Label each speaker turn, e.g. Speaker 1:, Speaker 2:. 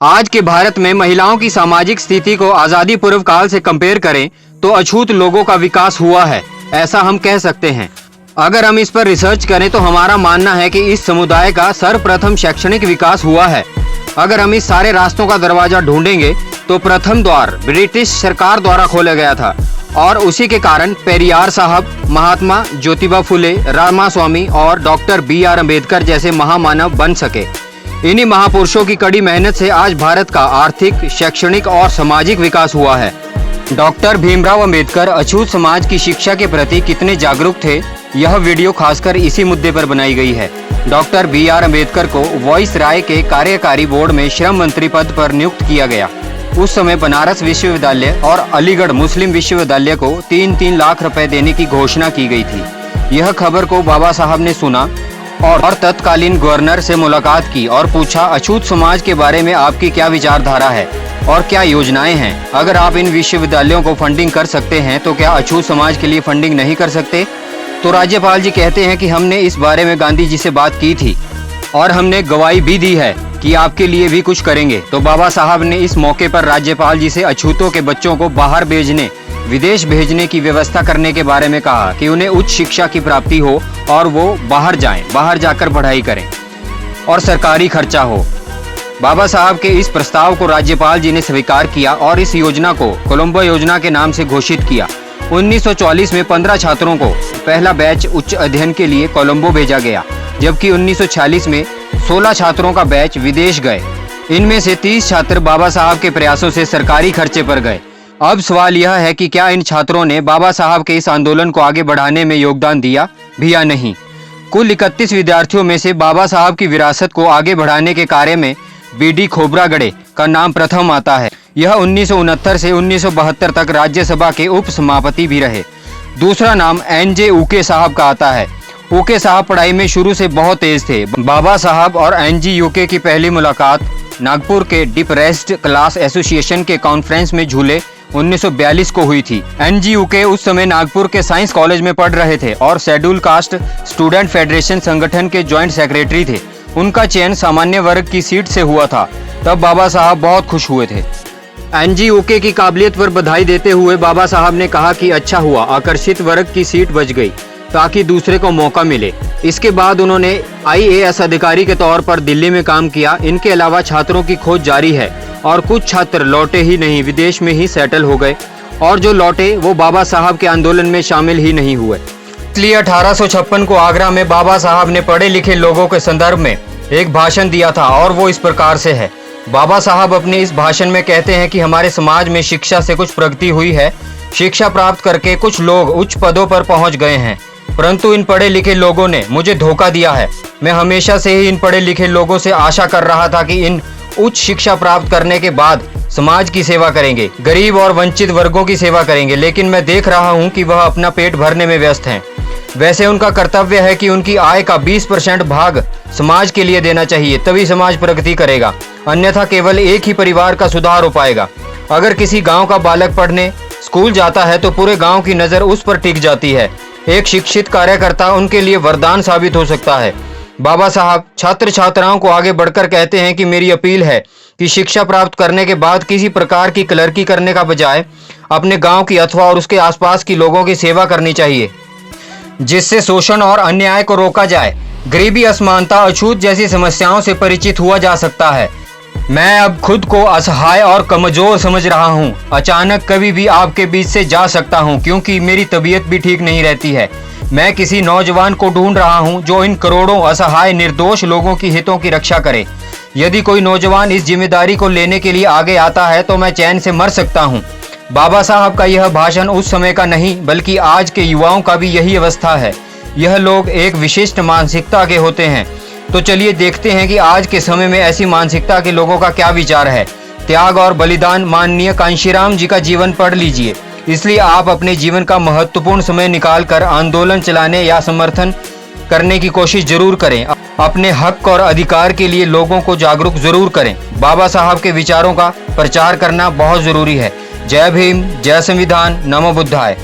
Speaker 1: आज के भारत में महिलाओं की सामाजिक स्थिति को आजादी पूर्व काल से कंपेयर करें तो अछूत लोगों का विकास हुआ है, ऐसा हम कह सकते हैं। अगर हम इस पर रिसर्च करें तो हमारा मानना है कि इस समुदाय का सर्वप्रथम शैक्षणिक विकास हुआ है। अगर हम इस सारे रास्तों का दरवाजा ढूंढेंगे तो प्रथम द्वार ब्रिटिश सरकार द्वारा खोला गया था और उसी के कारण पेरियार साहब, महात्मा ज्योतिबा फुले, रामास्वामी और डॉक्टर B.R. अम्बेडकर जैसे महामानव बन सके। इन्हीं महापुरुषों की कड़ी मेहनत से आज भारत का आर्थिक, शैक्षणिक और सामाजिक विकास हुआ है। डॉक्टर भीमराव अंबेडकर अछूत समाज की शिक्षा के प्रति कितने जागरूक थे, यह वीडियो खासकर इसी मुद्दे पर बनाई गई है। Doctor B.R. अम्बेडकर को वॉइस राय के कार्यकारी बोर्ड में श्रम मंत्री पद पर नियुक्त किया गया। उस समय बनारस विश्वविद्यालय और अलीगढ़ मुस्लिम विश्वविद्यालय को 3-3 लाख रुपए देने की घोषणा की गई थी। यह खबर को बाबा साहब ने सुना और तत्कालीन गवर्नर से मुलाकात की और पूछा, अछूत समाज के बारे में आपकी क्या विचारधारा है और क्या योजनाएं हैं। अगर आप इन विश्वविद्यालयों को फंडिंग कर सकते हैं तो क्या अछूत समाज के लिए फंडिंग नहीं कर सकते। तो राज्यपाल जी कहते हैं कि हमने इस बारे में गांधी जी से बात की थी और हमने गवाही भी दी है कि आपके लिए भी कुछ करेंगे। तो बाबा साहब ने इस मौके पर राज्यपाल जी से अछूतों के बच्चों को बाहर भेजने, विदेश भेजने की व्यवस्था करने के बारे में कहा कि उन्हें उच्च शिक्षा की प्राप्ति हो और वो बाहर जाएं, बाहर जाकर पढ़ाई करें और सरकारी खर्चा हो। बाबा साहब के इस प्रस्ताव को राज्यपाल जी ने स्वीकार किया और इस योजना को कोलंबो योजना के नाम से घोषित किया। 1944 में 15 छात्रों को पहला बैच उच्च अध्ययन के लिए कोलंबो भेजा गया, जबकि 1946 में 16 छात्रों का बैच विदेश गए। इनमें से 30 छात्र बाबा साहब के प्रयासों से सरकारी खर्चे पर गए। अब सवाल यह है कि क्या इन छात्रों ने बाबा साहब के इस आंदोलन को आगे बढ़ाने में योगदान दिया भी या नहीं। कुल 31 विद्यार्थियों में से बाबा साहब की विरासत को आगे बढ़ाने के कार्य में B.D. खोबरागड़े का नाम प्रथम आता है। यह 1969 से 1972 तक राज्यसभा के उप सभापति भी रहे। दूसरा नाम N.J. उके साहब का आता है। उके साहब पढ़ाई में शुरू से बहुत तेज थे। बाबा साहब और N.G. उके की पहली मुलाकात नागपुर के डिप्रेस्ड क्लास एसोसिएशन के कॉन्फ्रेंस में झूले 1942 को हुई थी। N.G. उके उस समय नागपुर के साइंस कॉलेज में पढ़ रहे थे और शेड्यूल कास्ट स्टूडेंट फेडरेशन संगठन के जॉइंट सेक्रेटरी थे। उनका चयन सामान्य वर्ग की सीट से हुआ था। तब बाबा साहब बहुत खुश हुए थे। N.G. उके की काबिलियत पर बधाई देते हुए बाबा साहब ने कहा कि अच्छा हुआ आकर्षित वर्ग की सीट बच गई ताकि दूसरे को मौका मिले। इसके बाद उन्होंने IAS अधिकारी के तौर पर दिल्ली में काम किया। इनके अलावा छात्रों की खोज जारी है और कुछ छात्र लौटे ही नहीं, विदेश में ही सेटल हो गए और जो लौटे वो बाबा साहब के आंदोलन में शामिल ही नहीं हुए। इसलिए 1856 को आगरा में बाबा साहब ने पढ़े लिखे लोगों के संदर्भ में एक भाषण दिया था और वो इस प्रकार से है। बाबा साहब अपने इस भाषण में कहते हैं कि हमारे समाज में शिक्षा से कुछ प्रगति हुई है। शिक्षा प्राप्त करके कुछ लोग उच्च पदों पर पहुंच गए हैं, परंतु इन पढ़े लिखे लोगों ने मुझे धोखा दिया है। मैं हमेशा से ही इन पढ़े लिखे लोगों से आशा कर रहा था कि इन उच्च शिक्षा प्राप्त करने के बाद समाज की सेवा करेंगे, गरीब और वंचित वर्गों की सेवा करेंगे, लेकिन मैं देख रहा हूं कि वह अपना पेट भरने में व्यस्त हैं। वैसे उनका कर्तव्य है कि उनकी आय का 20% भाग समाज के लिए देना चाहिए, तभी समाज प्रगति करेगा, अन्यथा केवल एक ही परिवार का सुधार हो पाएगा। अगर किसी गाँव का बालक पढ़ने स्कूल जाता है तो पूरे गाँव की नज़र उस पर टिक जाती है। एक शिक्षित कार्यकर्ता उनके लिए वरदान साबित हो सकता है। बाबा साहब छात्र छात्राओं को आगे बढ़कर कहते हैं कि मेरी अपील है कि शिक्षा प्राप्त करने के बाद किसी प्रकार की क्लर्की करने का बजाय अपने गांव की अथवा और उसके आसपास की लोगों की सेवा करनी चाहिए, जिससे शोषण और अन्याय को रोका जाए। गरीबी, असमानता, अछूत जैसी समस्याओं से परिचित हुआ जा सकता है। मैं अब खुद को असहाय और कमजोर समझ रहा हूँ। अचानक कभी भी आपके बीच से जा सकता हूँ क्योंकि मेरी तबीयत भी ठीक नहीं रहती है। मैं किसी नौजवान को ढूंढ रहा हूँ जो इन करोड़ों असहाय निर्दोष लोगों की हितों की रक्षा करे। यदि कोई नौजवान इस जिम्मेदारी को लेने के लिए आगे आता है तो मैं चैन से मर सकता हूँ। बाबा साहब का यह भाषण उस समय का नहीं बल्कि आज के युवाओं का भी यही अवस्था है। यह लोग एक विशिष्ट मानसिकता के होते हैं। तो चलिए देखते हैं कि आज के समय में ऐसी मानसिकता के लोगों का क्या विचार है। त्याग और बलिदान माननीय कांशीराम जी का जीवन पढ़ लीजिए। इसलिए आप अपने जीवन का महत्वपूर्ण समय निकालकर आंदोलन चलाने या समर्थन करने की कोशिश जरूर करें। अपने हक और अधिकार के लिए लोगों को जागरूक जरूर करें। बाबा साहब के विचारों का प्रचार करना बहुत जरूरी है। जय भीम, जय संविधान, नमो बुद्धाय।